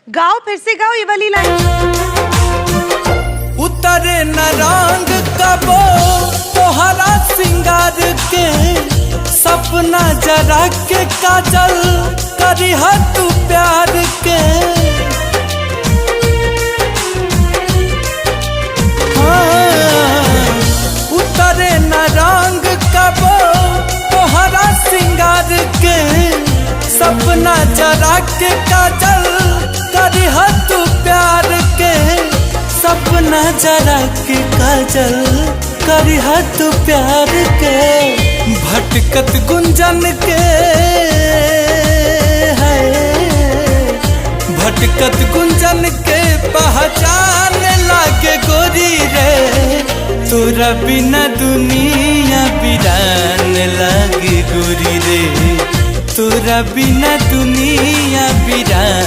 गाओ, फिर से गाओ ये वाली लाइन। उतरे न रंग कबो तोहरा सिंगार के, सपना जरा के काजल करी तू प्यार के। हाँ, उतरे न रंग कबो तोहरा सिंगार के, सपना जरा के काजल करी तू प्यार के। सपना जरा के काजल करी तू प्यार के। भटकत गुंजन के है, भटकत गुंजन के पहचान लागे गोरी रे। तोरा बिना दुनिया वीरान लागे गोरी रे। तोरा बिना दुनिया वीरान